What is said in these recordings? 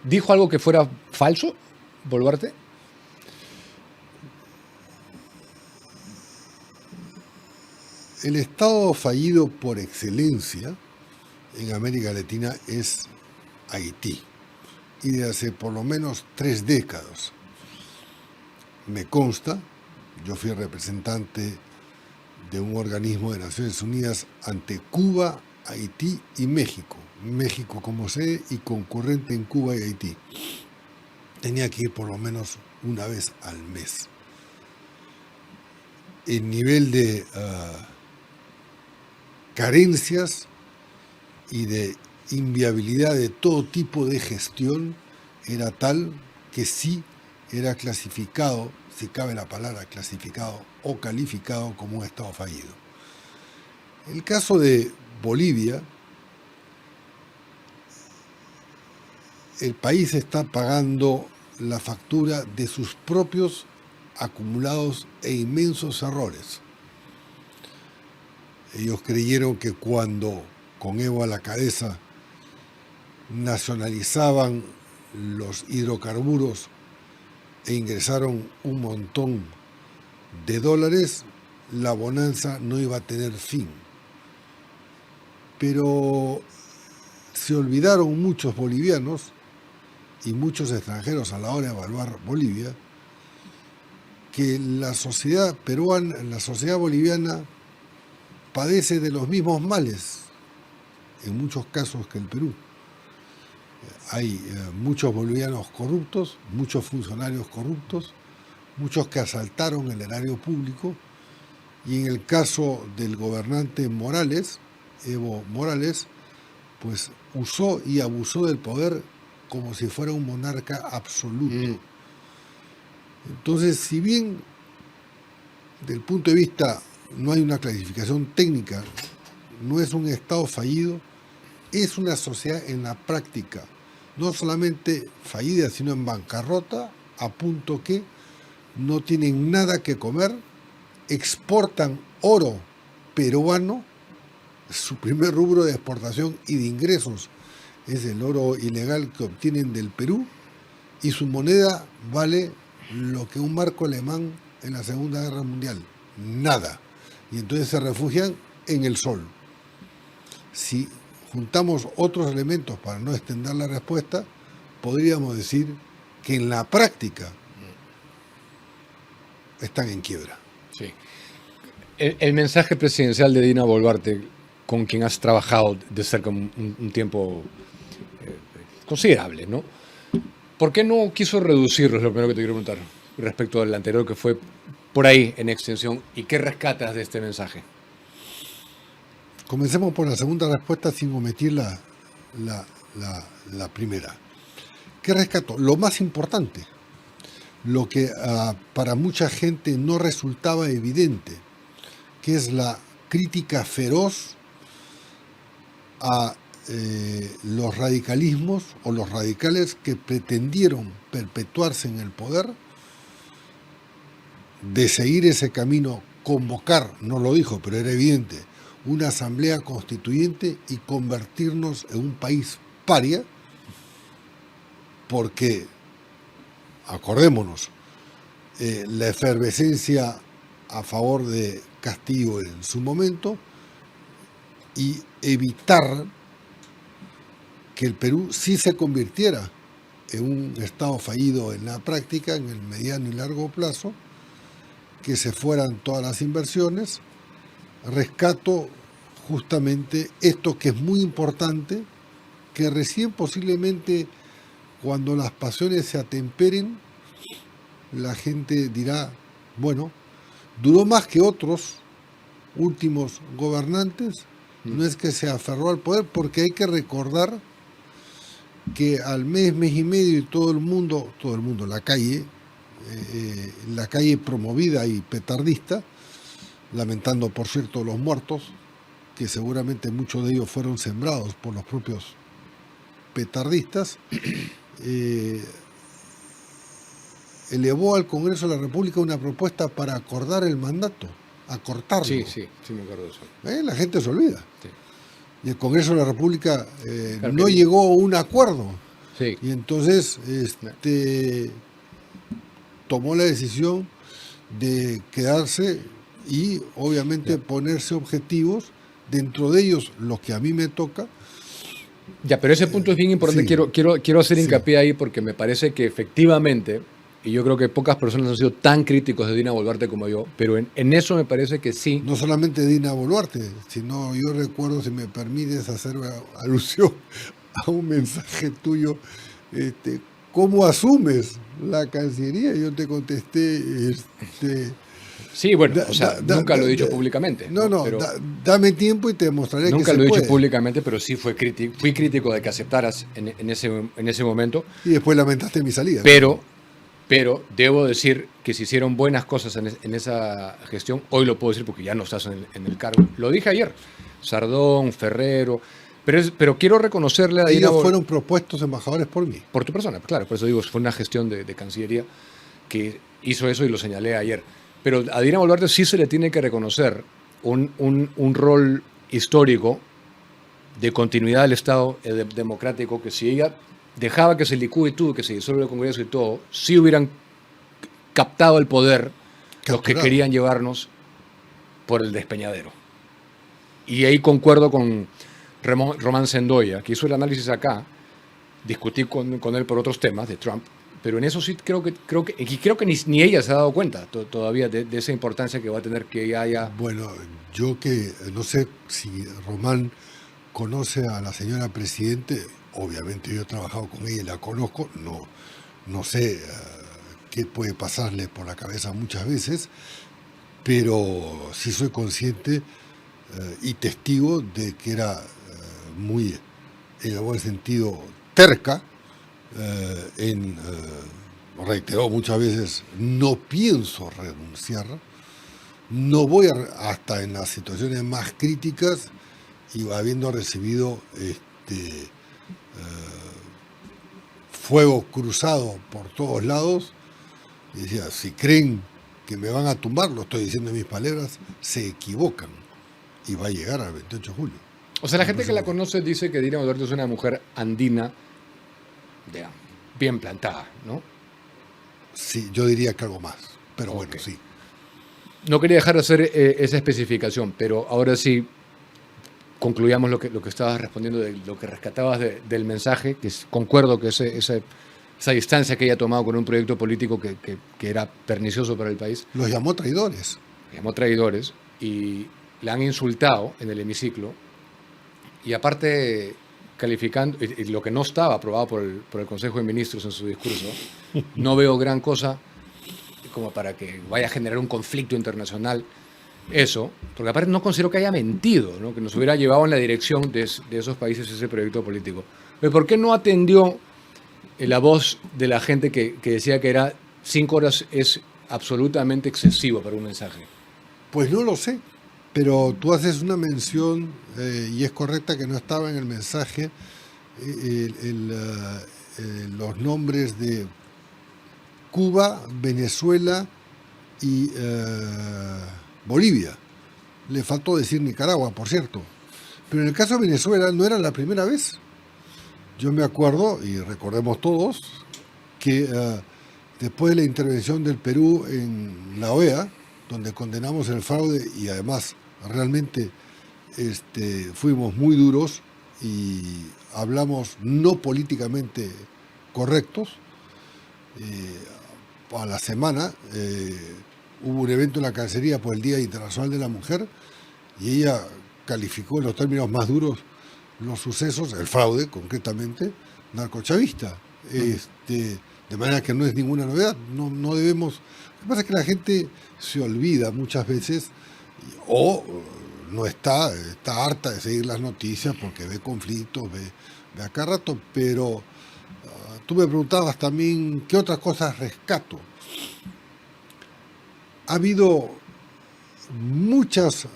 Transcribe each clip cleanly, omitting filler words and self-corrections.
¿Dijo algo que fuera falso, Boluarte? El Estado fallido por excelencia en América Latina es Haití, y de hace por lo menos 3 décadas. Me consta, yo fui representante de un organismo de Naciones Unidas ante Cuba, Haití y México. México como sede y concurrente en Cuba y Haití. Tenía que ir por lo menos una vez al mes. El nivel de carencias y de inviabilidad de todo tipo de gestión era tal que sí era clasificado, si cabe la palabra clasificado o calificado como un Estado fallido. El caso de Bolivia, el país está pagando la factura de sus propios acumulados e inmensos errores. Ellos creyeron que cuando, con Evo a la cabeza, nacionalizaban los hidrocarburos e ingresaron un montón de dólares, la bonanza no iba a tener fin. Pero se olvidaron muchos bolivianos y muchos extranjeros a la hora de evaluar Bolivia, que la sociedad peruana, la sociedad boliviana padece de los mismos males, en muchos casos, que el Perú. Hay muchos bolivianos corruptos, muchos funcionarios corruptos, muchos que asaltaron el erario público, y en el caso del gobernante Morales, Evo Morales, pues usó y abusó del poder como si fuera un monarca absoluto. Entonces, si bien del punto de vista no hay una clasificación técnica, no es un Estado fallido, es una sociedad en la práctica, no solamente fallida, sino en bancarrota, a punto que no tienen nada que comer, exportan oro peruano, su primer rubro de exportación y de ingresos es el oro ilegal que obtienen del Perú, y su moneda vale lo que un marco alemán en la Segunda Guerra Mundial, nada. Y entonces se refugian en el sol. Si juntamos otros elementos para no extender la respuesta, podríamos decir que en la práctica están en quiebra. Sí. El mensaje presidencial de Dina Boluarte, con quien has trabajado de cerca un tiempo considerable, ¿no? ¿Por qué no quiso reducirlo? Es lo primero que te quiero preguntar respecto al anterior, que fue por ahí en extensión. ¿Y qué rescatas de este mensaje? Comencemos por la segunda respuesta sin omitir la primera. ¿Qué rescato? Lo más importante, lo que para mucha gente no resultaba evidente, que es la crítica feroz a los radicalismos o los radicales que pretendieron perpetuarse en el poder, de seguir ese camino, convocar, no lo dijo, pero era evidente, una asamblea constituyente y convertirnos en un país paria, porque, acordémonos, la efervescencia a favor de Castillo en su momento, y evitar que el Perú sí se convirtiera en un Estado fallido en la práctica, en el mediano y largo plazo, que se fueran todas las inversiones. Rescato justamente esto que es muy importante, que recién posiblemente cuando las pasiones se atemperen, la gente dirá, bueno, duró más que otros últimos gobernantes, no es que se aferró al poder, porque hay que recordar que al mes y medio, y todo el mundo, la calle promovida y petardista, lamentando por cierto los muertos, que seguramente muchos de ellos fueron sembrados por los propios petardistas, elevó al Congreso de la República una propuesta para acordar el mandato, acortarlo. Sí, me acuerdo de eso. La gente se olvida. Sí. Y el Congreso de la República claro no llegó a un acuerdo. Sí. Y entonces tomó la decisión de quedarse y obviamente ponerse objetivos, dentro de ellos los que a mí me toca. Ya, pero ese punto es bien importante. Sí. Quiero hacer Sí. hincapié ahí porque me parece que efectivamente, y yo creo que pocas personas han sido tan críticos de Dina Boluarte como yo, pero en eso me parece que sí. No solamente Dina Boluarte, sino yo recuerdo, si me permites hacer alusión a un mensaje tuyo, ¿cómo asumes la Cancillería? Yo te contesté, Sí, bueno, o sea, nunca lo he dicho públicamente. no, Pero dame tiempo y te mostraré que nunca se lo he dicho puede. públicamente, pero sí fui crítico de que aceptaras en ese momento. Y después lamentaste mi salida. Pero debo decir que se hicieron buenas cosas en esa gestión. Hoy lo puedo decir porque ya no estás en el cargo. Lo dije ayer. Sardón, Ferrero. Pero quiero reconocerle a Dina Ellos Boluarte. fueron propuestos embajadores por mí. Por tu persona, claro. Por eso digo, fue una gestión de Cancillería que hizo eso y lo señalé ayer. Pero a Dina Boluarte sí se le tiene que reconocer un rol histórico de continuidad del Estado democrático, que si ella dejaba que se licúe todo, que se disuelva el Congreso y todo, sí hubieran captado el poder los que querían llevarnos por el despeñadero. Y ahí concuerdo con Román Sendoya, que hizo el análisis acá, discutí con él por otros temas de Trump, pero en eso sí creo que ni ella se ha dado cuenta todavía de esa importancia que va a tener que haya. Bueno, yo que no sé si Román conoce a la señora Presidente, obviamente yo he trabajado con ella y la conozco, no sé qué puede pasarle por la cabeza muchas veces, pero sí soy consciente y testigo de que era muy, en el buen sentido, terca, reiteró muchas veces, no pienso renunciar, no voy hasta en las situaciones más críticas, y habiendo recibido fuego cruzado por todos lados, y decía, si creen que me van a tumbar, lo estoy diciendo en mis palabras, se equivocan, y va a llegar al 28 de julio. O sea, la gente que la conoce dice que Dina Boluarte es una mujer andina, bien plantada, ¿no? Sí, yo diría que algo más, pero bueno, sí. No quería dejar de hacer esa especificación, pero ahora sí concluyamos lo que estabas respondiendo, de lo que rescatabas del mensaje, que concuerdo que esa distancia que ella ha tomado con un proyecto político que era pernicioso para el país. Los llamó traidores. Los llamó traidores y le han insultado en el hemiciclo, y aparte calificando, y lo que no estaba aprobado por el Consejo de Ministros en su discurso, no veo gran cosa como para que vaya a generar un conflicto internacional eso, porque aparte no considero que haya mentido, ¿no? Que nos hubiera llevado en la dirección de esos países ese proyecto político. Pero ¿por qué no atendió la voz de la gente que decía que era 5 horas es absolutamente excesivo para un mensaje? Pues no lo sé, pero tú haces una mención, y es correcta, que no estaba en el mensaje, los nombres de Cuba, Venezuela y Bolivia. Le faltó decir Nicaragua, por cierto. Pero en el caso de Venezuela no era la primera vez. Yo me acuerdo, y recordemos todos, que después de la intervención del Perú en la OEA, donde condenamos el fraude y además realmente fuimos muy duros y hablamos no políticamente correctos, a la semana hubo un evento en la Cancillería por el Día Internacional de la Mujer, y ella calificó en los términos más duros los sucesos, el fraude concretamente, narcochavista. De manera que no es ninguna novedad, no debemos. Lo que pasa es que la gente se olvida muchas veces, o no está harta de seguir las noticias porque ve conflictos, ve a cada rato, pero tú me preguntabas también qué otras cosas rescato. Ha habido muchas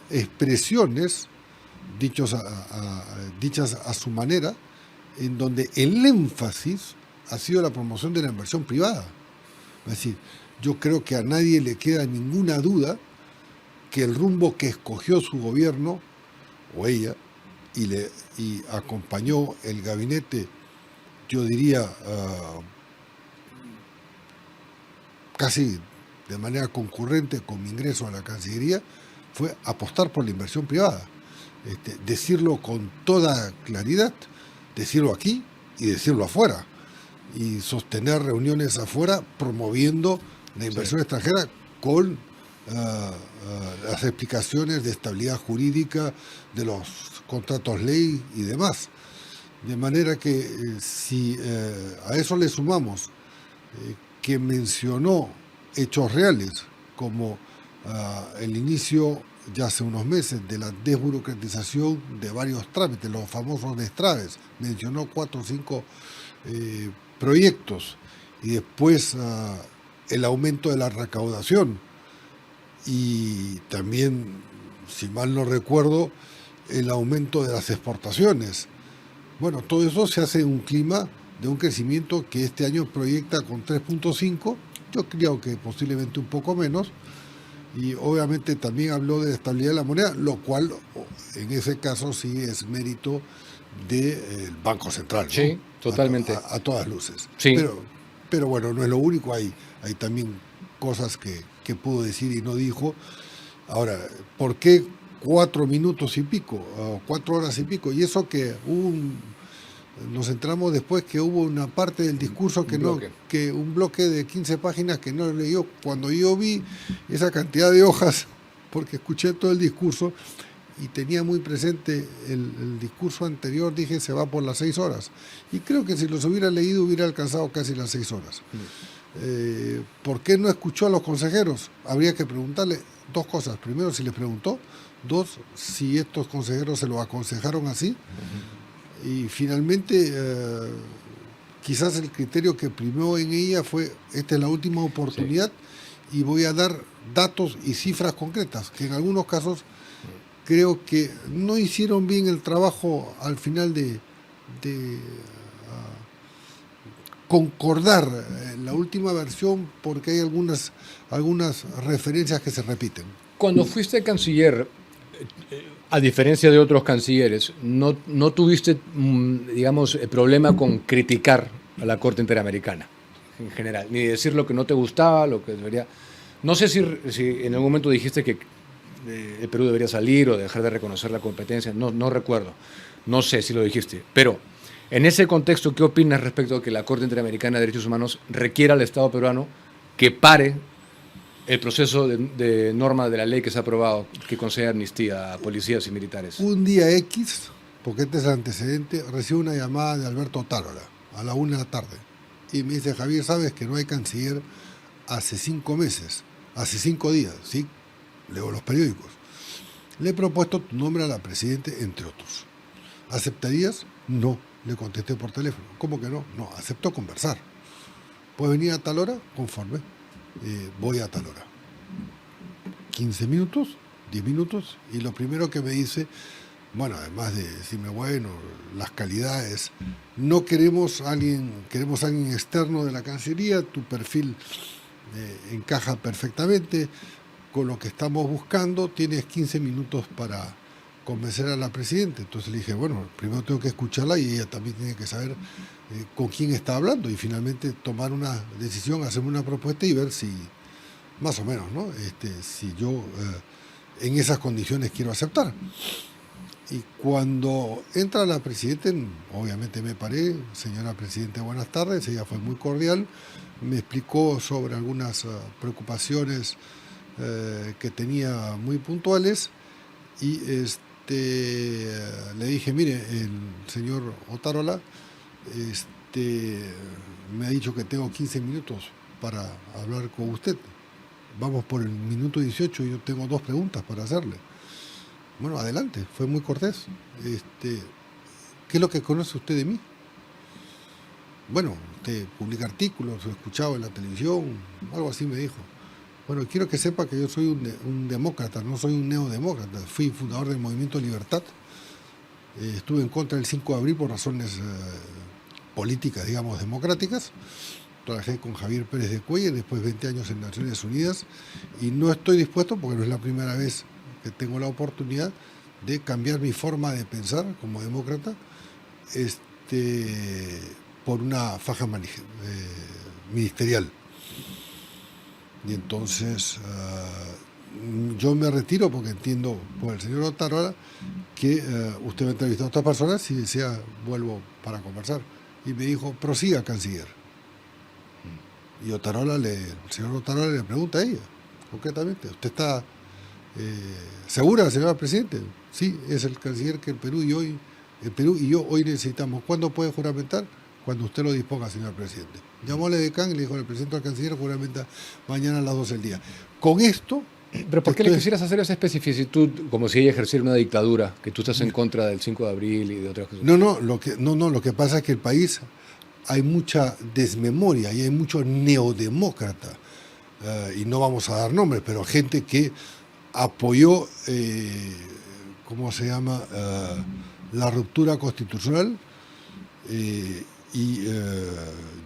expresiones dichas a su manera, en donde el énfasis ha sido la promoción de la inversión privada. Es decir, yo creo que a nadie le queda ninguna duda que el rumbo que escogió su gobierno, o ella, y acompañó el gabinete yo diría, casi de manera concurrente con mi ingreso a la Cancillería, fue apostar por la inversión privada. Decirlo con toda claridad, decirlo aquí y decirlo afuera, y sostener reuniones afuera promoviendo la inversión extranjera con las explicaciones de estabilidad jurídica de los contratos ley y demás. De manera que si a eso le sumamos que mencionó hechos reales como el inicio ya hace unos meses de la desburocratización de varios trámites, los famosos destraves, mencionó 4 o 5 proyectos, y después el aumento de la recaudación, y también, si mal no recuerdo, el aumento de las exportaciones. Bueno, todo eso se hace en un clima de un crecimiento que este año proyecta con 3.5, yo creo que posiblemente un poco menos, y obviamente también habló de la estabilidad de la moneda, lo cual en ese caso sí es mérito del Banco Central, ¿no? Sí, totalmente. A todas luces. Sí. Pero bueno, no es lo único, hay también cosas que pudo decir y no dijo. Ahora, ¿por qué 4 minutos y pico, 4 horas y pico? Y eso que nos entramos después que hubo una parte del discurso que un bloque de 15 páginas que no leyó. Cuando yo vi esa cantidad de hojas, porque escuché todo el discurso y tenía muy presente el discurso anterior, dije, se va por las 6 horas. Y creo que si los hubiera leído hubiera alcanzado casi las 6 horas. ¿Por qué no escuchó a los consejeros? Habría que preguntarle 2 cosas. Primero, si les preguntó. 2, si estos consejeros se lo aconsejaron así. Y finalmente, quizás el criterio que primó en ella fue, esta es la última oportunidad, sí, y voy a dar datos y cifras concretas, que en algunos casos creo que no hicieron bien el trabajo al final de concordar la última versión, porque hay algunas referencias que se repiten. Cuando fuiste canciller, a diferencia de otros cancilleres, no tuviste, digamos, problema con criticar a la Corte Interamericana en general, ni decir lo que no te gustaba, lo que debería. No sé si en algún momento dijiste que el Perú debería salir o dejar de reconocer la competencia, no recuerdo, no sé si lo dijiste, pero en ese contexto, ¿qué opinas respecto a que la Corte Interamericana de Derechos Humanos requiera al Estado peruano que pare el proceso de norma de la ley que se ha aprobado, que concede amnistía a policías y militares? Un día X, porque este es el antecedente, recibo una llamada de Alberto Otárola a la 1 de la tarde y me dice, Javier, ¿sabes que no hay canciller hace 5 meses, hace 5 días? Sí, leo los periódicos. Le he propuesto tu nombre a la presidenta, entre otros. ¿Aceptarías? No, le contesté por teléfono. ¿Cómo que no? No, acepto conversar. ¿Puedes venir a tal hora? Conforme. Voy a tal hora. 15 minutos, 10 minutos, y lo primero que me dice, bueno, además de decirme, bueno, las calidades, no queremos alguien externo de la Cancillería, tu perfil encaja perfectamente con lo que estamos buscando, tienes 15 minutos para convencer a la presidenta. Entonces le dije, bueno, primero tengo que escucharla y ella también tiene que saber con quién está hablando, y finalmente tomar una decisión, hacerme una propuesta y ver si, más o menos, ¿no? Si yo en esas condiciones quiero aceptar. Y cuando entra la presidenta, obviamente me paré, señora presidenta, buenas tardes, ella fue muy cordial, me explicó sobre algunas preocupaciones que tenía muy puntuales, y le dije, mire, el señor Otárola me ha dicho que tengo 15 minutos para hablar con usted. Vamos por el minuto 18 y yo tengo 2 preguntas para hacerle. Bueno, adelante, fue muy cortés. ¿Qué es lo que conoce usted de mí? Bueno, usted publica artículos, lo he escuchado en la televisión, algo así me dijo. Bueno, quiero que sepa que yo soy un demócrata, no soy un neodemócrata. Fui fundador del Movimiento Libertad. Estuve en contra del 5 de abril por razones políticas, digamos, democráticas. Trabajé con Javier Pérez de Cuellar, después 20 años en Naciones Unidas, y no estoy dispuesto, porque no es la primera vez que tengo la oportunidad de cambiar mi forma de pensar como demócrata, por una faja ministerial. Y entonces yo me retiro porque entiendo por el señor Otárola que usted va a entrevistar a otras personas, si desea vuelvo para conversar. Y me dijo, prosiga, canciller. Y el señor Otárola le pregunta a ella, concretamente, ¿usted está segura, señora Presidente? Sí, es el canciller que el Perú y yo hoy necesitamos. ¿Cuándo puede juramentar? Cuando usted lo disponga, señor Presidente. Llamó al edecán y le dijo al presidente al canciller, juramenta mañana a las 12 del día. Con esto... ¿Pero por qué le quisieras hacer esa especificidad como si ella ejerciera una dictadura, que tú estás en contra del 5 de abril y de otras cosas? Lo que pasa es que el país hay mucha desmemoria y hay mucho neodemócrata, y no vamos a dar nombres, pero gente que apoyó, ¿cómo se llama?, la ruptura constitucional, y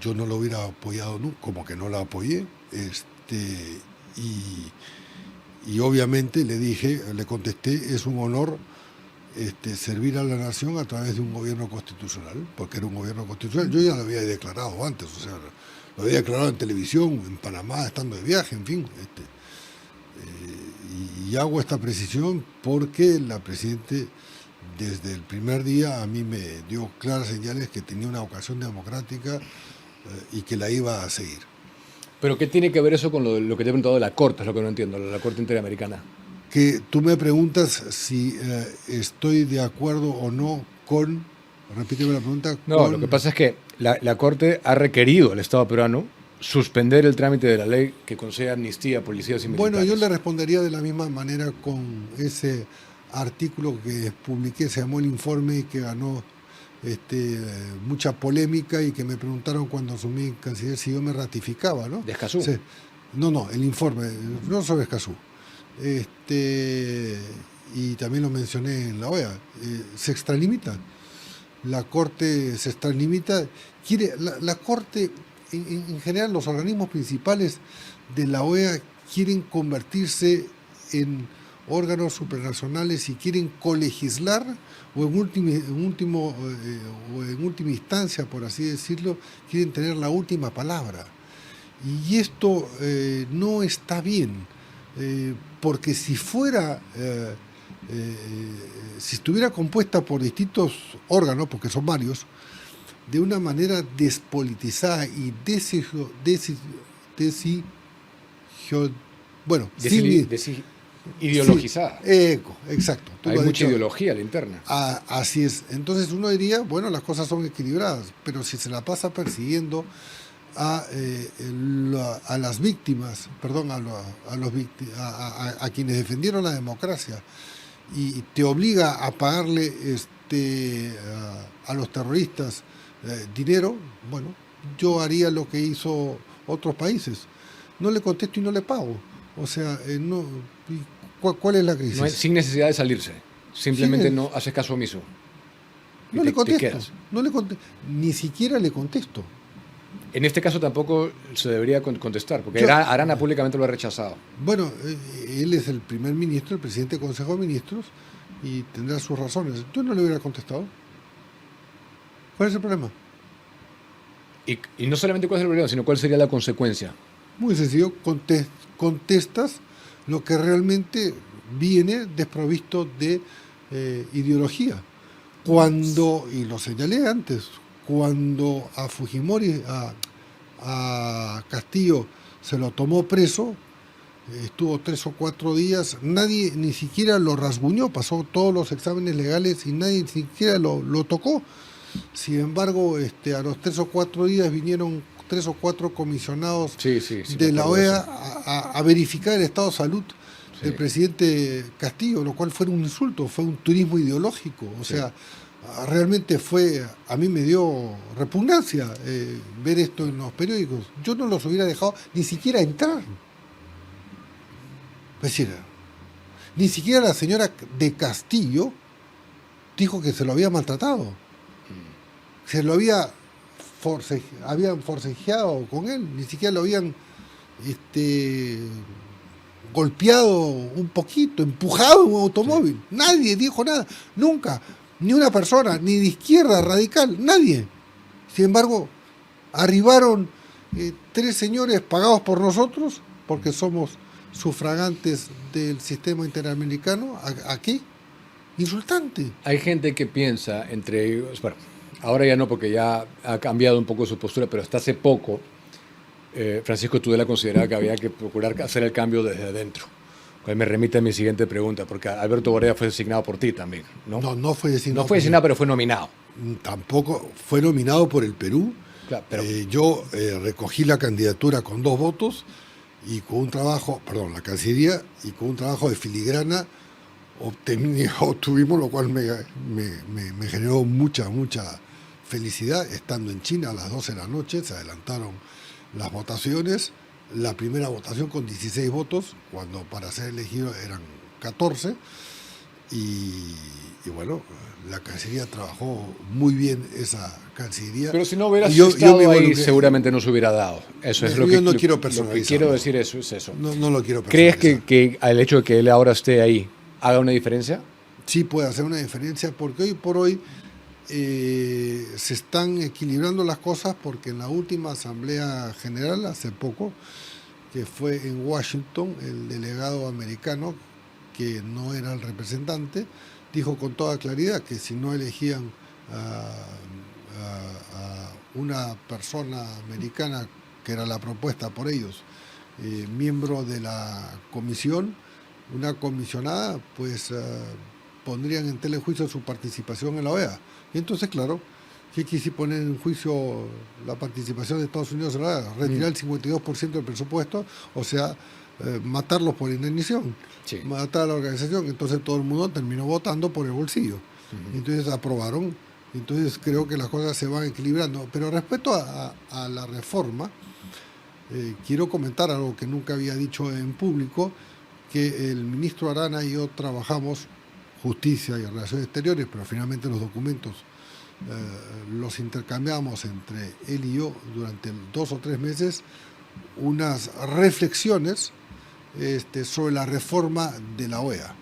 yo no lo hubiera apoyado nunca, como que no la apoyé, y obviamente le contesté, es un honor servir a la nación a través de un gobierno constitucional, porque era un gobierno constitucional. Yo ya lo había declarado antes, o sea, lo había declarado en televisión, en Panamá, estando de viaje, en fin. Y hago esta precisión porque la Presidente, desde el primer día, a mí me dio claras señales que tenía una vocación democrática y que la iba a seguir. ¿Pero qué tiene que ver eso con lo que te he preguntado de la Corte? Es lo que no entiendo, la Corte Interamericana. Que tú me preguntas si estoy de acuerdo o no con... Repíteme la pregunta. No, lo que pasa es que la Corte ha requerido al Estado peruano suspender el trámite de la ley que concede amnistía a policías y militares. Bueno, yo le respondería de la misma manera con ese artículo que publiqué, se llamó El Informe, y que ganó mucha polémica, y que me preguntaron cuando asumí canciller si yo me ratificaba, ¿no? ¿De Escazú? Sí. No, el informe, no sobre Escazú. Y también lo mencioné en la OEA. Se extralimita. La Corte se extralimita. La Corte, en general, los organismos principales de la OEA quieren convertirse en órganos supranacionales y quieren colegislar, o en última instancia, por así decirlo, quieren tener la última palabra. Y esto no está bien, porque si estuviera compuesta por distintos órganos, porque son varios, de una manera despolitizada y ideologizada. Sí, exacto. Hay mucha ideología a la interna. Así es. Entonces uno diría, bueno, las cosas son equilibradas, pero si se la pasa persiguiendo a las víctimas, perdón, a quienes defendieron la democracia, y te obliga a pagarle a los terroristas dinero, bueno, yo haría lo que hizo otros países. No le contesto y no le pago. O sea, no... ¿Cuál es la crisis? No, sin necesidad de salirse. Simplemente no haces caso omiso. No le contesto. Ni siquiera le contesto. En este caso tampoco se debería contestar, porque Arana públicamente lo ha rechazado. Bueno, él es el primer ministro, el presidente del Consejo de Ministros, y tendrá sus razones. Yo no le hubiera contestado. ¿Cuál es el problema? Y no solamente cuál es el problema, sino cuál sería la consecuencia. Muy sencillo, contestas lo que realmente viene desprovisto de ideología. Y lo señalé antes, cuando a Fujimori, a Castillo, se lo tomó preso, estuvo 3 o 4 días, nadie ni siquiera lo rasguñó, pasó todos los exámenes legales y nadie ni siquiera lo tocó. Sin embargo, a los 3 o 4 días vinieron 3 o 4 comisionados de la OEA a verificar el estado de salud del presidente Castillo, lo cual fue un insulto, fue un turismo ideológico. O sea, realmente a mí me dio repugnancia ver esto en los periódicos. Yo no los hubiera dejado ni siquiera entrar. Es decir, ni siquiera la señora de Castillo dijo que se lo había maltratado. Se lo habían forcejeado con él, ni siquiera lo habían golpeado un poquito, empujado en un automóvil. Nadie dijo nada, nunca, ni una persona, ni de izquierda radical, nadie. Sin embargo, Arribaron 3 señores pagados por nosotros, porque somos sufragantes del sistema interamericano, aquí. Insultante. Hay gente que piensa, entre ellos, bueno, ahora ya no porque ya ha cambiado un poco su postura, pero hasta hace poco Francisco Tudela consideraba que había que procurar hacer el cambio desde adentro. Cual me remite a mi siguiente pregunta, porque Alberto Correa fue designado por ti también, ¿no? No fue designado. No fue designado, pero fue nominado. Tampoco fue nominado por el Perú. Claro, pero... yo recogí la candidatura con 2 votos y con un trabajo, la Cancillería, y con un trabajo de filigrana obtuvimos, lo cual me generó mucha felicidad. Estando en China a las 12 de la noche, se adelantaron las votaciones. La primera votación con 16 votos, cuando para ser elegido eran 14. Y bueno, la Cancillería trabajó muy bien esa Cancillería. Pero si no hubieras estado ahí, seguramente no se hubiera dado. Eso es lo que no quiero personalizar. Lo que quiero decir es eso. No lo quiero personalizar. ¿Crees que el hecho de que él ahora esté ahí haga una diferencia? Sí puede hacer una diferencia, porque hoy por hoy se están equilibrando las cosas, porque en la última Asamblea General, hace poco, que fue en Washington, el delegado americano, que no era el representante, dijo con toda claridad que si no elegían a una persona americana, que era la propuesta por ellos, miembro de la comisión, una comisionada, pues pondrían en tela de juicio su participación en la OEA. Y entonces, claro, ¿qué quise poner en juicio la participación de Estados Unidos en la OEA? Retirar el 52% del presupuesto, o sea, matarlos por inanición, sí. Matar a la organización. Entonces todo el mundo terminó votando por el bolsillo. Entonces aprobaron. Entonces creo que las cosas se van equilibrando. Pero respecto a la reforma, quiero comentar algo que nunca había dicho en público, que el ministro Arana y yo trabajamos justicia y relaciones exteriores, pero finalmente los documentos los intercambiamos entre él y yo durante 2 o 3 meses, unas reflexiones sobre la reforma de la OEA,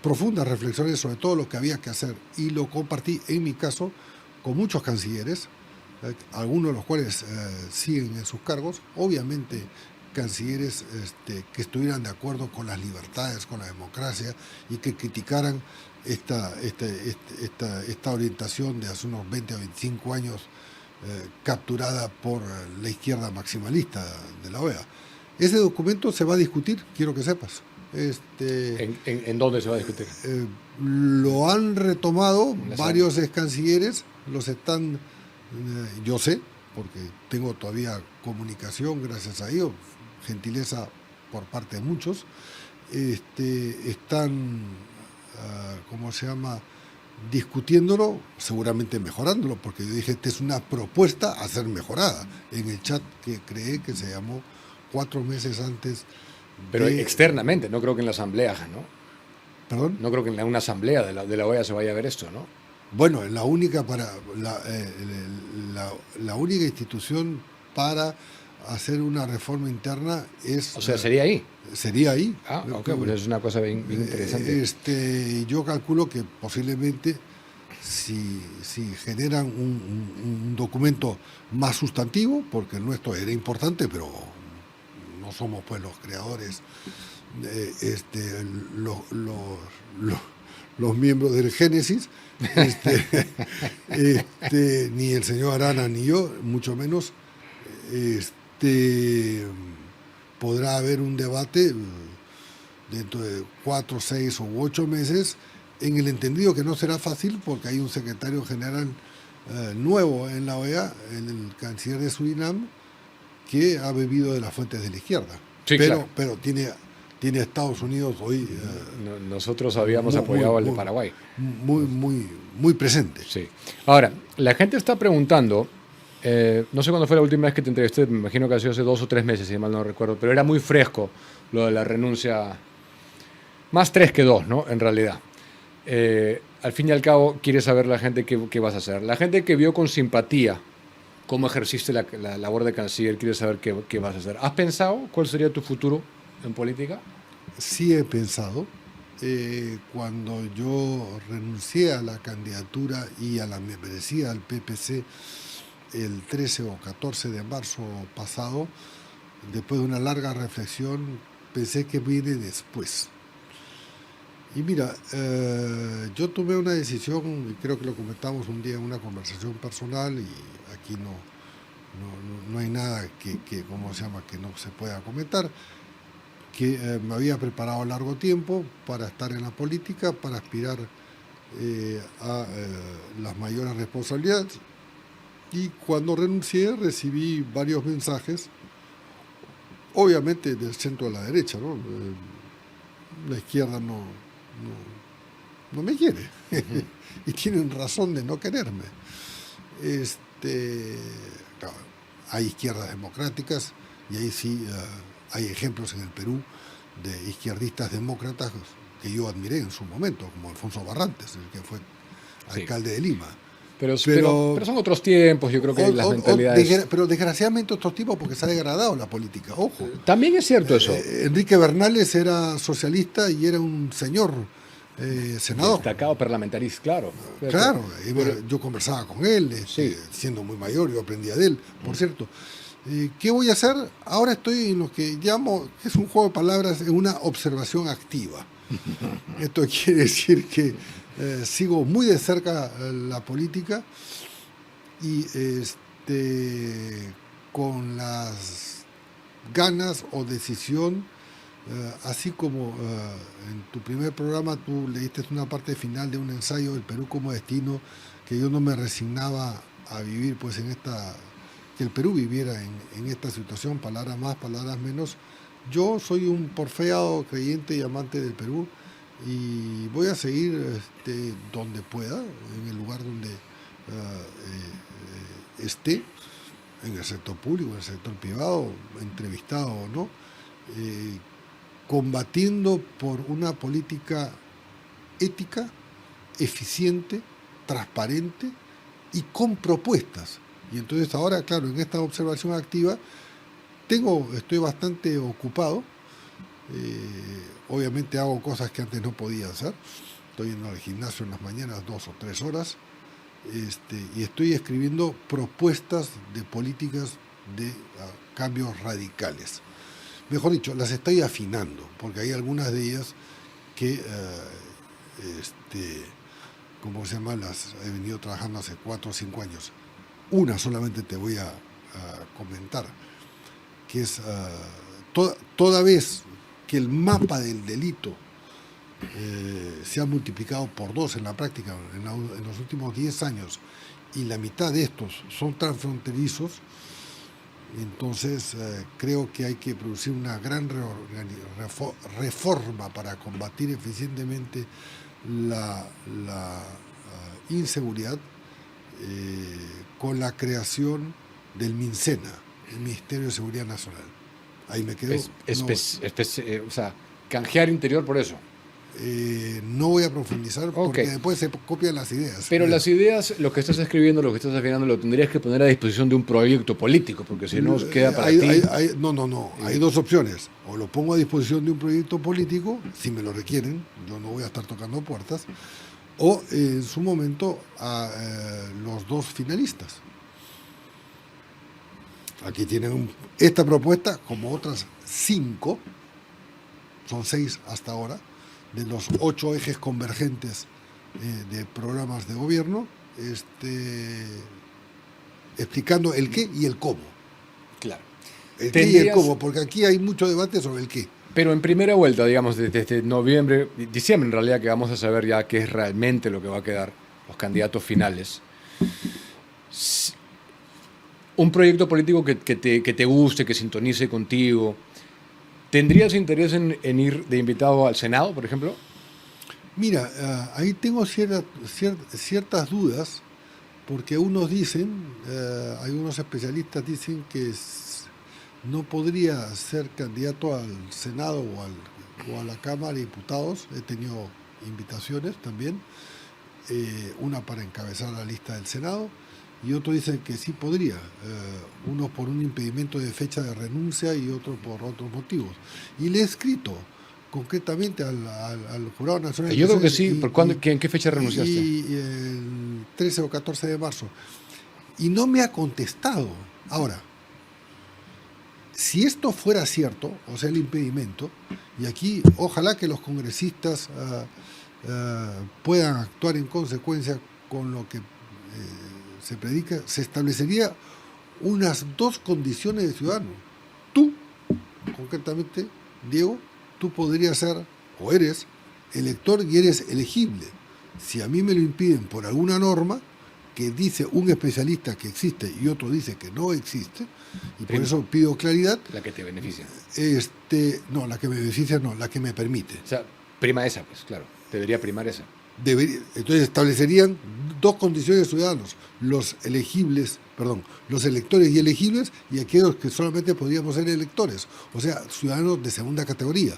profundas reflexiones sobre todo lo que había que hacer, y lo compartí en mi caso con muchos cancilleres, algunos de los cuales siguen en sus cargos, obviamente cancilleres que estuvieran de acuerdo con las libertades, con la democracia, y que criticaran esta orientación de hace unos 20 o 25 años capturada por la izquierda maximalista de la OEA. Ese documento se va a discutir, quiero que sepas. ¿En dónde se va a discutir? Lo han retomado varios ex cancilleres, los están, yo sé, porque tengo todavía comunicación, gracias a ellos, gentileza por parte de muchos, están, ¿cómo se llama?, discutiéndolo, seguramente mejorándolo, porque yo dije, esta es una propuesta a ser mejorada, en el chat que creé, que se llamó 4 meses antes. Pero externamente, no creo que en la asamblea, ¿no? ¿Perdón? No creo que en una asamblea de la OEA se vaya a ver esto, ¿no? Bueno, la única única institución para hacer una reforma interna es... O sea, ¿sería ahí? Sería ahí. Ah, ok, pues es una cosa bien interesante. Yo calculo que posiblemente si generan un documento más sustantivo, porque el nuestro era importante, pero no somos pues los creadores, los miembros del Génesis, ni el señor Arana ni yo, mucho menos, podrá haber un debate dentro de 4, 6 u 8 meses, en el entendido que no será fácil, porque hay un secretario general nuevo en la OEA, el canciller de Surinam, que ha bebido de las fuentes de la izquierda. Sí, claro. Pero tiene a Estados Unidos hoy... nosotros habíamos apoyado al de Paraguay. Muy presente. Sí. Ahora, la gente está preguntando, no sé cuándo fue la última vez que te entrevisté, me imagino que ha sido hace 2 o 3 meses, si mal no recuerdo, pero era muy fresco lo de la renuncia, más 3 que 2, ¿no? En realidad. Al fin y al cabo, quiere saber la gente qué vas a hacer. La gente que vio con simpatía cómo ejerciste la labor de canciller quiere saber qué vas a hacer. ¿Has pensado cuál sería tu futuro en política? Sí he pensado. Cuando yo renuncié a la candidatura y a la membresía al PPC el 13 o 14 de marzo pasado, después de una larga reflexión, pensé que viene después. Y mira, yo tomé una decisión, y creo que lo comentamos un día en una conversación personal, y aquí no hay nada ¿cómo se llama?, que no se pueda comentar, que me había preparado a largo tiempo para estar en la política, para aspirar a las mayores responsabilidades. Y cuando renuncié recibí varios mensajes, obviamente del centro a la derecha, ¿no? La izquierda no me quiere. Uh-huh. Y tienen razón de no quererme. Claro, hay izquierdas democráticas, y ahí sí hay ejemplos en el Perú de izquierdistas demócratas que yo admiré en su momento, como Alfonso Barrantes, el que fue alcalde de Lima. Pero son otros tiempos, yo creo que las mentalidades... Pero desgraciadamente otros tiempos, porque se ha degradado la política, ojo. También es cierto eso. Enrique Bernales era socialista y era un señor senador. Destacado parlamentarista, claro. Claro, yo conversaba con él, siendo muy mayor, yo aprendía de él, por cierto. ¿Qué voy a hacer? Ahora estoy en lo que llamo, es un juego de palabras, en una observación activa. Esto quiere decir que sigo muy de cerca la política, y con las ganas o decisión, así como en tu primer programa tú leíste una parte final de un ensayo del Perú como destino, que yo no me resignaba a vivir pues que el Perú viviera en esta situación, palabras más, palabras menos. Yo soy un porfiado creyente y amante del Perú, y voy a seguir donde pueda, en el lugar donde esté, en el sector público, en el sector privado, entrevistado o no, combatiendo por una política ética, eficiente, transparente y con propuestas. Y entonces ahora, claro, en esta observación activa estoy bastante ocupado. Obviamente hago cosas que antes no podía hacer. Estoy yendo al gimnasio en las mañanas 2 o 3 horas, y estoy escribiendo propuestas de políticas de cambios radicales. Mejor dicho, las estoy afinando, porque hay algunas de ellas que, ¿cómo se llama?, las he venido trabajando hace 4 o 5 años. Una solamente te voy a comentar, que es toda vez que el mapa del delito se ha multiplicado por 2 en la práctica en los últimos 10 años, y la mitad de estos son transfronterizos, entonces creo que hay que producir una gran reforma para combatir eficientemente la inseguridad, con la creación del MINSENA, el Ministerio de Seguridad Nacional. Ahí me quedo. O sea, canjear interior por eso. No voy a profundizar, porque después se copian las ideas. Pero las ideas, lo que estás escribiendo, lo que estás afinando, lo tendrías que poner a disposición de un proyecto político, porque si no queda para ti. No. Hay 2 opciones. O lo pongo a disposición de un proyecto político, si me lo requieren, yo no voy a estar tocando puertas, o en su momento a los 2 finalistas. Aquí tienen esta propuesta, como otras 5, son 6 hasta ahora, de los 8 ejes convergentes de programas de gobierno, explicando el qué y el cómo. Claro. El qué y el cómo, porque aquí hay mucho debate sobre el qué. Pero en primera vuelta, digamos, desde diciembre en realidad, que vamos a saber ya qué es realmente lo que va a quedar, los candidatos finales. Un proyecto político que te guste, que sintonice contigo. ¿Tendrías interés en ir de invitado al Senado, por ejemplo? Mira, ahí tengo ciertas dudas, porque unos dicen, algunos especialistas dicen que no podría ser candidato al Senado o a la Cámara de Diputados. He tenido invitaciones también, una para encabezar la lista del Senado, y otros dicen que sí podría, unos por un impedimento de fecha de renuncia y otros por otros motivos. Y le he escrito concretamente al Jurado Nacional. Yo creo que sí. ¿En qué fecha renunciaste? Y el 13 o 14 de marzo. y no me ha contestado. Ahora, si esto fuera cierto, o sea, el impedimento, y aquí ojalá que los congresistas puedan actuar en consecuencia con lo que se predica, se establecería unas dos condiciones de ciudadano. Tú, concretamente, Diego, tú podrías ser o eres elector y eres elegible. Si a mí me lo impiden por alguna norma que dice un especialista que existe y otro dice que no existe, y por eso pido claridad. La que te beneficia. No, la que me beneficia no, la que me permite. O sea, prima esa, pues, claro. Debería primar esa. Entonces establecerían dos condiciones de ciudadanos, los electores y elegibles, y aquellos que solamente podríamos ser electores, o sea, ciudadanos de segunda categoría.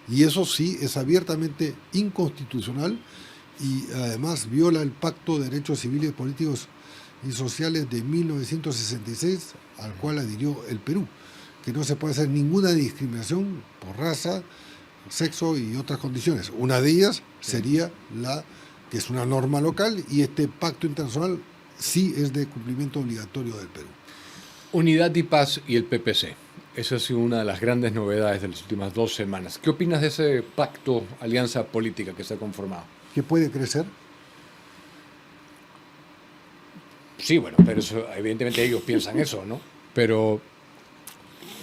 Y eso sí es abiertamente inconstitucional y además viola el Pacto de Derechos Civiles, Políticos y Sociales de 1966, al cual adhirió el Perú, que no se puede hacer ninguna discriminación por raza, sexo y otras condiciones. Una de ellas sería la que es una norma local, y este pacto internacional sí es de cumplimiento obligatorio del Perú. Unidad y Paz y el PPC. Esa ha sido una de las grandes novedades de las últimas 2 semanas. ¿Qué opinas de ese pacto, alianza política que se ha conformado? ¿Qué puede crecer? Sí, bueno, pero eso, evidentemente ellos piensan eso, ¿no? Pero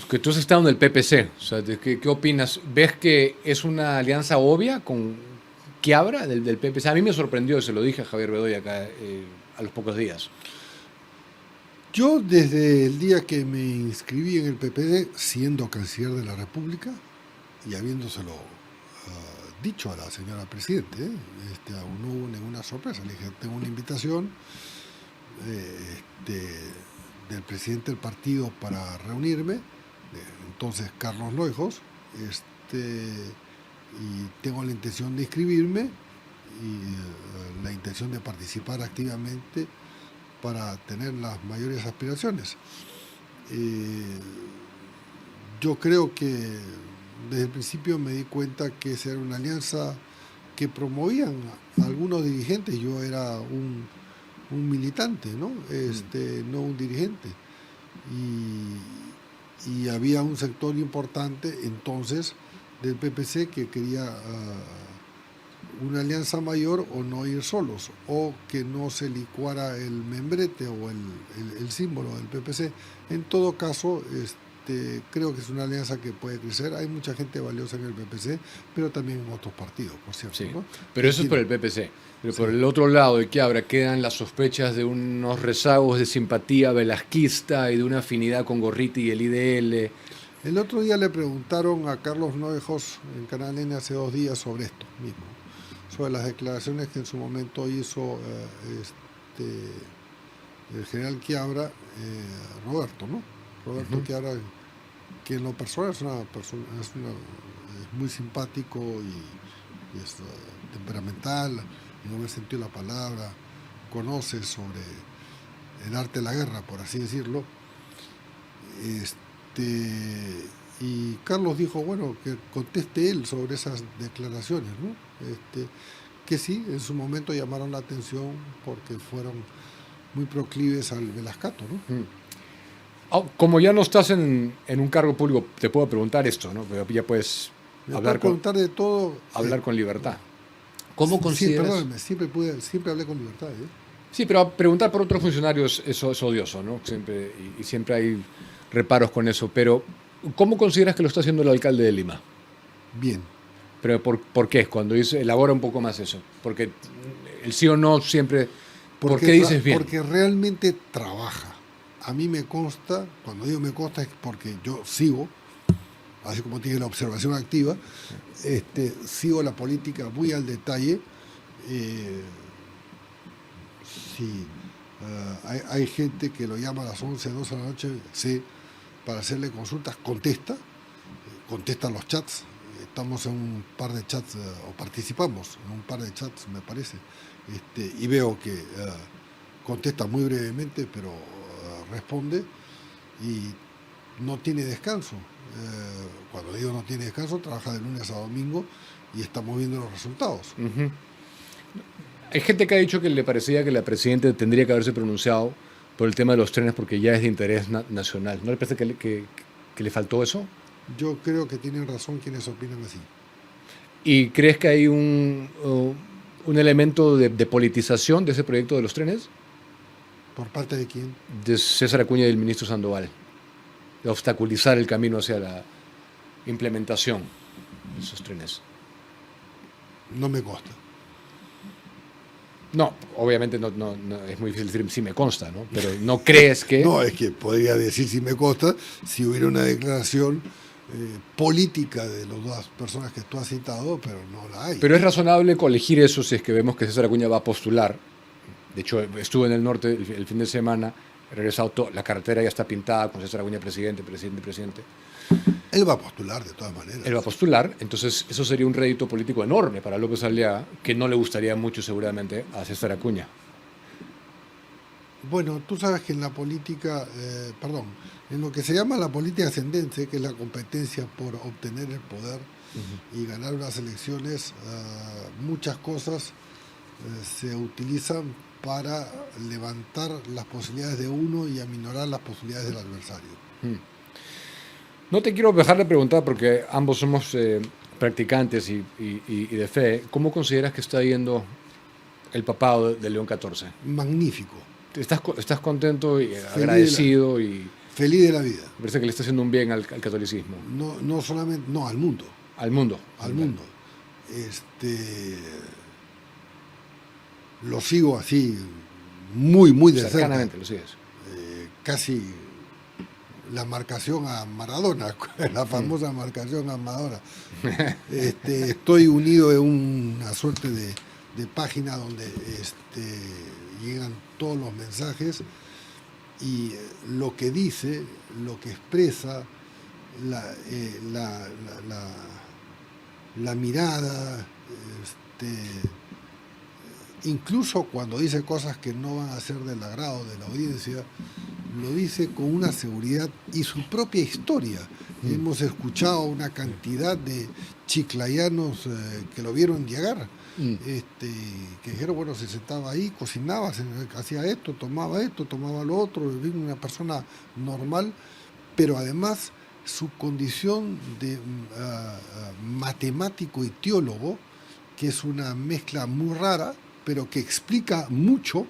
que tú has estado en el PPC, o sea, ¿qué opinas? ¿Ves que es una alianza obvia con Quiabra del PPC? A mí me sorprendió, se lo dije a Javier Bedoya acá a los pocos días. Yo desde el día que me inscribí en el PPC, siendo canciller de la República y habiéndoselo dicho a la señora Presidente, no hubo ninguna sorpresa. Le dije, tengo una invitación del presidente del partido para reunirme, entonces Carlos Noijos, y tengo la intención de inscribirme y la intención de participar activamente para tener las mayores aspiraciones. Yo creo que desde el principio me di cuenta que esa era una alianza que promovían algunos dirigentes. Yo era un militante, ¿no? No un dirigente. Y había un sector importante entonces del PPC que quería una alianza mayor o no ir solos, o que no se licuara el membrete o el símbolo del PPC. En todo caso, creo que es una alianza que puede crecer. Hay mucha gente valiosa en el PPC, pero también en otros partidos, por cierto. Sí, ¿no? pero eso es por el PPC. Pero sí, por el otro lado de Quiabra quedan las sospechas de unos rezagos de simpatía velasquista y de una afinidad con Gorriti y el IDL. El otro día le preguntaron a Carlos Noijos en Canal N hace 2 días sobre esto mismo, sobre las declaraciones que en su momento hizo el general Quiabra, Roberto, ¿no? Roberto Quiabra, que en lo personal es muy simpático y es temperamental, en buen sentido de la palabra, conoce sobre el arte de la guerra, por así decirlo. Y Carlos dijo, bueno, que conteste él sobre esas declaraciones, ¿no? Que sí, en su momento llamaron la atención porque fueron muy proclives al velascato, ¿no? Como ya no estás en un cargo público, te puedo preguntar esto, ¿no? Pero ya puedes preguntar de todo. Hablar con libertad. ¿Cómo consideras? Perdóname, siempre hablé con libertad, ¿eh? Sí, pero preguntar por otros funcionarios eso es odioso, ¿no? Siempre hay reparos con eso. Pero, ¿cómo consideras que lo está haciendo el alcalde de Lima? Bien. ¿Pero por qué? Cuando dice, elabora un poco más eso. Porque el sí o no siempre... ¿Por qué dices bien? Porque realmente trabaja. A mí me consta, cuando digo me consta es porque yo sigo, así como tiene la observación activa, sigo la política muy al detalle. Sí, hay gente que lo llama a las 11, 12 de la noche, sí, para hacerle consultas, contesta los chats. Estamos en un par de chats, o participamos en un par de chats, me parece, y veo que contesta muy brevemente, pero responde y no tiene descanso. Cuando digo no tiene descanso, trabaja de lunes a domingo y estamos viendo los resultados. Hay gente que ha dicho que le parecía que la presidenta tendría que haberse pronunciado por el tema de los trenes porque ya es de interés nacional. ¿No le parece que le faltó eso? Yo creo que tienen razón quienes opinan así. ¿Y crees que hay un elemento de politización de ese proyecto de los trenes? ¿Por parte de quién? De César Acuña y del ministro Sandoval. De obstaculizar el camino hacia la implementación de esos trenes. No me consta. No, obviamente no, es muy difícil decir si me consta, ¿no? Pero ¿no crees que...? No, es que podría decir si me consta si hubiera una declaración política de las dos personas que tú has citado, pero no la hay. Pero es razonable colegir eso si es que vemos que César Acuña va a postular. De hecho, estuve en el norte el fin de semana, he regresado, la carretera ya está pintada con César Acuña presidente. Él va a postular de todas maneras. Él va a postular, entonces eso sería un rédito político enorme para López Aliaga, que no le gustaría mucho seguramente a César Acuña. Bueno, tú sabes que en la política, en lo que se llama la política ascendente, que es la competencia por obtener el poder y ganar unas elecciones, muchas cosas se utilizan para levantar las posibilidades de uno y aminorar las posibilidades del adversario. No te quiero dejar de preguntar, porque ambos somos practicantes y de fe. ¿Cómo consideras que está yendo el papado de León XIV? Magnífico. ¿Estás contento y agradecido? Feliz de la vida. Me parece que le está haciendo un bien al catolicismo. No solamente, no, al mundo. Al mundo. Al mundo. Lo sigo así, muy de cerca. Cercanamente lo sigues. Casi la marcación a Maradona, la famosa marcación a Maradona. Estoy unido en una suerte de página donde llegan todos los mensajes y lo que dice, lo que expresa, la mirada, incluso cuando dice cosas que no van a ser del agrado de la audiencia, lo dice con una seguridad y su propia historia. Hemos escuchado una cantidad de chiclayanos que lo vieron llegar, que dijeron, bueno, se sentaba ahí, cocinaba, hacía esto, tomaba lo otro, una persona normal, pero además su condición de matemático y teólogo, que es una mezcla muy rara, pero que explica mucho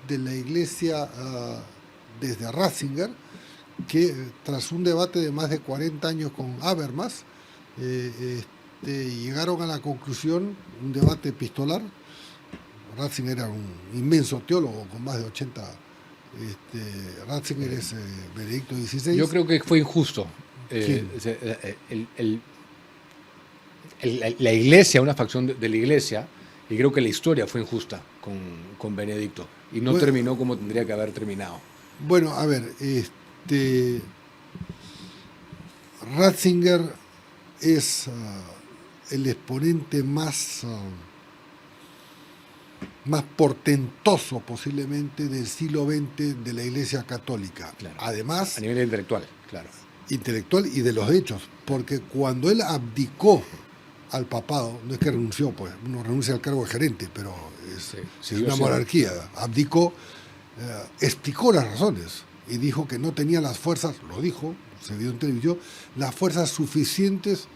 de la Iglesia desde Ratzinger, que tras un debate de más de 40 años con Habermas, llegaron a la conclusión, un debate epistolar. Ratzinger era un inmenso teólogo con más de 80. Ratzinger es Benedicto XVI. Yo creo que fue injusto. La Iglesia, una facción de la Iglesia, y creo que la historia fue injusta con Benedicto y no terminó como tendría que haber terminado. Bueno, a ver, Ratzinger es el exponente más portentoso posiblemente del siglo XX de la Iglesia Católica. Claro. Además, a nivel intelectual, claro. Intelectual y de los hechos, porque cuando él abdicó al papado, no es que renunció, pues uno renuncia al cargo de gerente, pero es una monarquía, abdicó, explicó las razones y dijo que no tenía las fuerzas, lo dijo, se vio en televisión, las fuerzas suficientes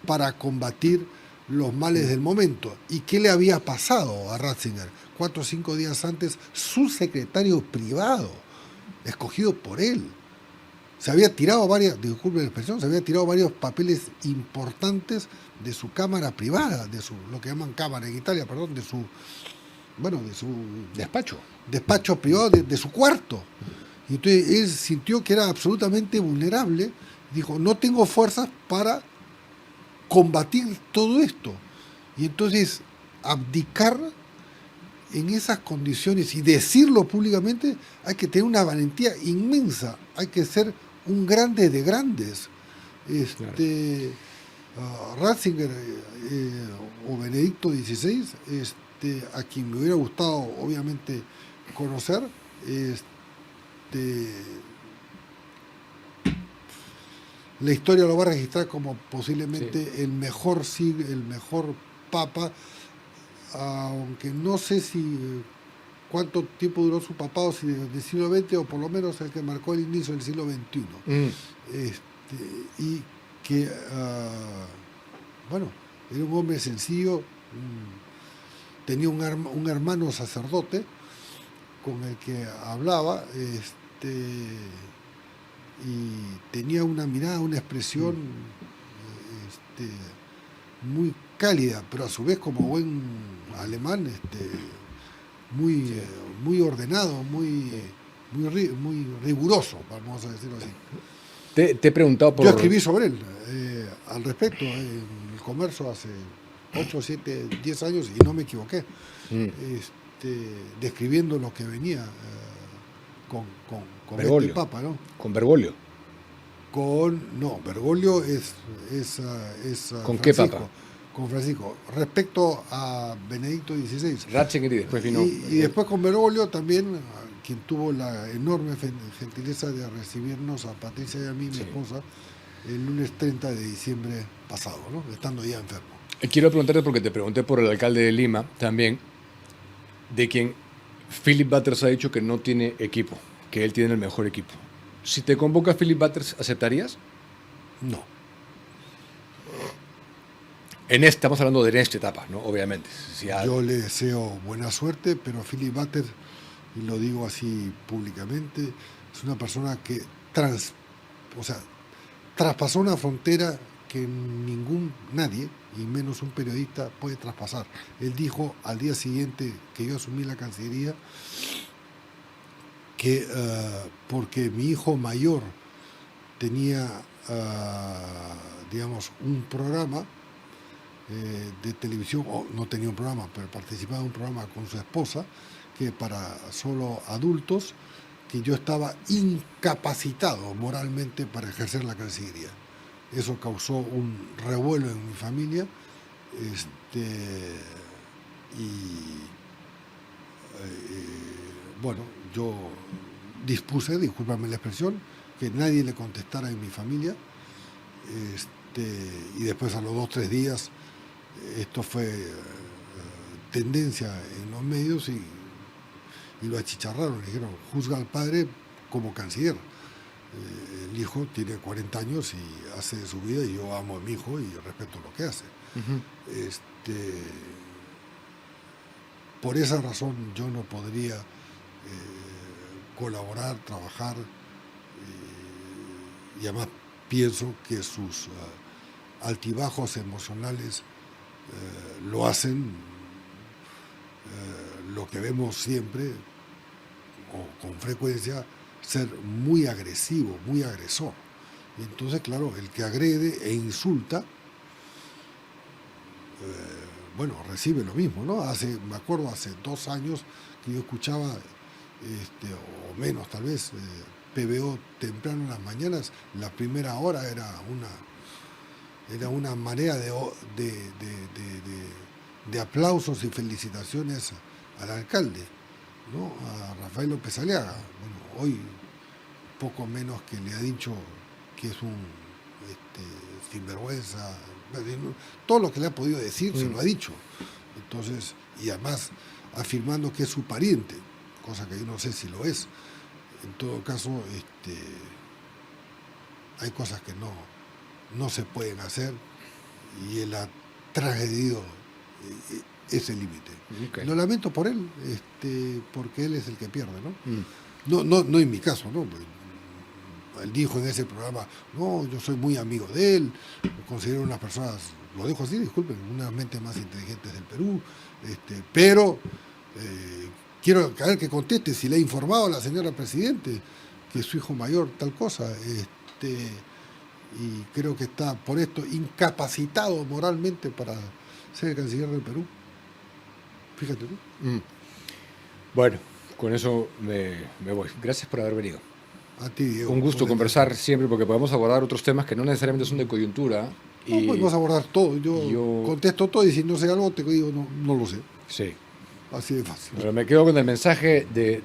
para combatir los males del momento. ¿Y qué le había pasado a Ratzinger? 4 o 5 días antes, su secretario privado, escogido por él, se había tirado disculpen la expresión, se había tirado varios papeles importantes de su cámara privada, de su, lo que llaman cámara en Italia, perdón, de su despacho privado, de su cuarto. Y entonces él sintió que era absolutamente vulnerable, dijo, no tengo fuerzas para combatir todo esto. Y entonces abdicar en esas condiciones y decirlo públicamente, hay que tener una valentía inmensa, hay que ser un grande de grandes. Ratzinger o Benedicto XVI, a quien me hubiera gustado obviamente conocer, la historia lo va a registrar como posiblemente el mejor papa, aunque no sé si cuánto tiempo duró su papado, si del siglo XX o por lo menos el que marcó el inicio del siglo XXI. Y que, bueno, era un hombre sencillo, tenía un hermano sacerdote con el que hablaba, y tenía una mirada, una expresión muy cálida, pero a su vez como buen alemán, muy ordenado, muy riguroso, vamos a decirlo así. Te he preguntado por... Yo escribí sobre él al respecto en El Comercio hace 8, 7, 10 años y no me equivoqué, describiendo lo que venía con Bergoglio. este Papa, ¿no? Con Bergoglio. No, Bergoglio es ¿Con Francisco, qué Papa? Con Francisco. Respecto a Benedicto XVI. Ratzinger y después vino... Y después con Bergoglio también, quien tuvo la enorme gentileza de recibirnos a Patricia y a mí, mi esposa, el lunes 30 de diciembre pasado, ¿no? Estando ya enfermo. Quiero preguntarte, porque te pregunté por el alcalde de Lima también, de quien Philip Butters ha dicho que no tiene equipo, que él tiene el mejor equipo. Si te convoca Philip Butters, ¿aceptarías? No. Estamos hablando de esta etapa, ¿no? Obviamente. Yo le deseo buena suerte, pero Philip Butters, y lo digo así públicamente, es una persona que traspasó una frontera que nadie, y menos un periodista, puede traspasar. Él dijo al día siguiente que yo asumí la Cancillería que porque mi hijo mayor tenía, digamos, un programa de televisión, o no tenía un programa, pero participaba en un programa con su esposa, que para solo adultos, que yo estaba incapacitado moralmente para ejercer la Cancillería. Eso causó un revuelo en mi familia, bueno, yo dispuse, discúlpame la expresión, que nadie le contestara en mi familia, y después a los 2 o 3 días esto fue tendencia en los medios y lo achicharraron, le dijeron, juzga al padre como canciller. El hijo tiene 40 años y hace su vida, y yo amo a mi hijo y respeto lo que hace. Por esa razón yo no podría colaborar, trabajar, y además pienso que sus altibajos emocionales lo hacen lo que vemos siempre o con frecuencia, ser muy agresivo, muy agresor. Y entonces, claro, el que agrede e insulta, bueno, recibe lo mismo, ¿no? Me acuerdo hace 2 años que yo escuchaba, o menos tal vez, PBO temprano en las mañanas, la primera hora era una marea de aplausos y felicitaciones al alcalde, ¿no? A Rafael López Aliaga. Bueno, hoy poco menos que le ha dicho que es un sinvergüenza, todo lo que le ha podido decir se lo ha dicho. Entonces, y además afirmando que es su pariente, cosa que yo no sé si lo es. En todo caso, hay cosas que no se pueden hacer, y él ha transgredido ese límite. Okay. Lo lamento por él, porque él es el que pierde, ¿no? No en mi caso, ¿no? Él dijo en ese programa, no, yo soy muy amigo de él, lo considero unas personas, lo dejo así, disculpen, unas mentes más inteligentes del Perú, pero quiero que conteste si le ha informado a la señora Presidente que su hijo mayor tal cosa, y creo que está por esto incapacitado moralmente para ser el canciller del Perú. Fíjate tú. Bueno, con eso me voy. Gracias por haber venido. A ti, Diego. Un gusto conversar siempre, porque podemos abordar otros temas que no necesariamente son de coyuntura. No, podemos abordar todo. Yo contesto todo, y si no sé algo te digo, no lo sé. Sí. Así de fácil. Pero me quedo con el mensaje de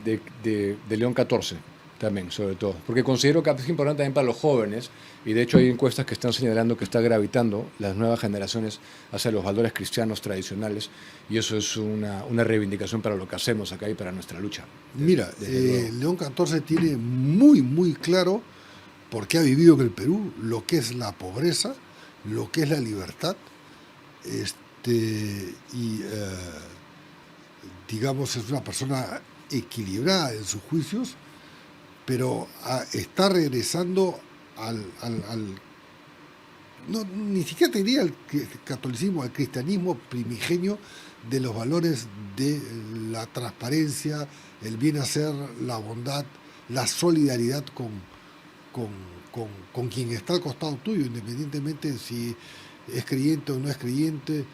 León XIV. También, sobre todo. Porque considero que es importante también para los jóvenes, y de hecho hay encuestas que están señalando que está gravitando las nuevas generaciones hacia los valores cristianos tradicionales, y eso es una reivindicación para lo que hacemos acá y para nuestra lucha. Mira, Desde luego. León XIV tiene muy, muy claro, porque ha vivido en el Perú, lo que es la pobreza, lo que es la libertad, y digamos es una persona equilibrada en sus juicios, pero está regresando no, ni siquiera te diría al catolicismo, al cristianismo primigenio de los valores de la transparencia, el bien hacer, la bondad, la solidaridad con, con quien está al costado tuyo, independientemente de si es creyente o no es creyente.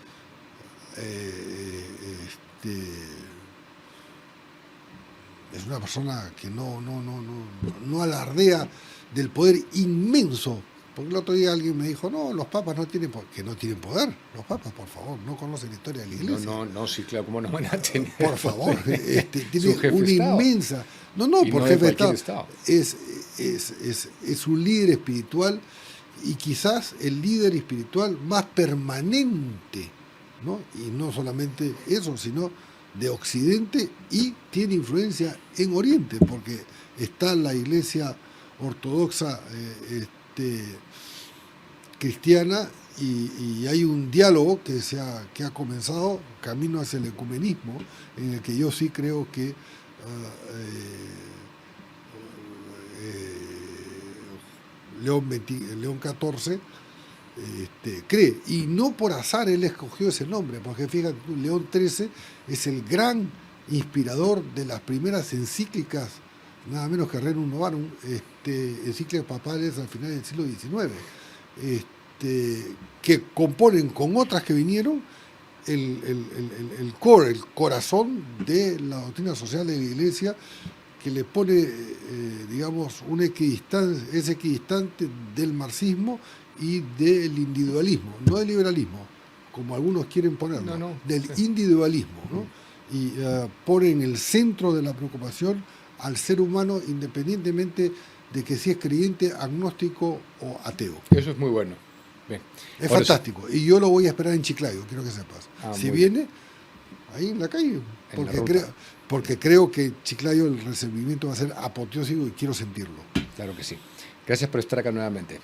Es una persona que no alardea del poder inmenso. Porque el otro día alguien me dijo, no, los papas no tienen poder. Que no tienen poder. Los papas, por favor, no conocen la historia de la iglesia. No, sí, claro, ¿cómo no van a tener? Por favor, tiene jefe una de Estado. inmensa... No, Y por no de jefe de cualquier Estado. Estado. Es un líder espiritual y quizás el líder espiritual más permanente, ¿no? Y no solamente eso, sino de Occidente, y tiene influencia en Oriente, porque está la iglesia ortodoxa cristiana y hay un diálogo que ha comenzado camino hacia el ecumenismo, en el que yo sí creo que León XIV cree, y no por azar él escogió ese nombre, porque fíjate tú, León XIII es el gran inspirador de las primeras encíclicas, nada menos que Rerum Novarum, encíclicas papales al final del siglo XIX, que componen con otras que vinieron el core, el corazón de la doctrina social de la Iglesia, que le pone, digamos, es equidistante del marxismo y del individualismo, no del liberalismo, como algunos quieren ponerlo, del individualismo, ¿no? Y pone en el centro de la preocupación al ser humano, independientemente de que si es creyente, agnóstico o ateo. Eso es muy bueno. Bien. Es fantástico. Y yo lo voy a esperar en Chiclayo, quiero que sepas. Si viene, ahí en la calle, porque creo que Chiclayo el recibimiento va a ser apoteósico y quiero sentirlo. Claro que sí. Gracias por estar acá nuevamente.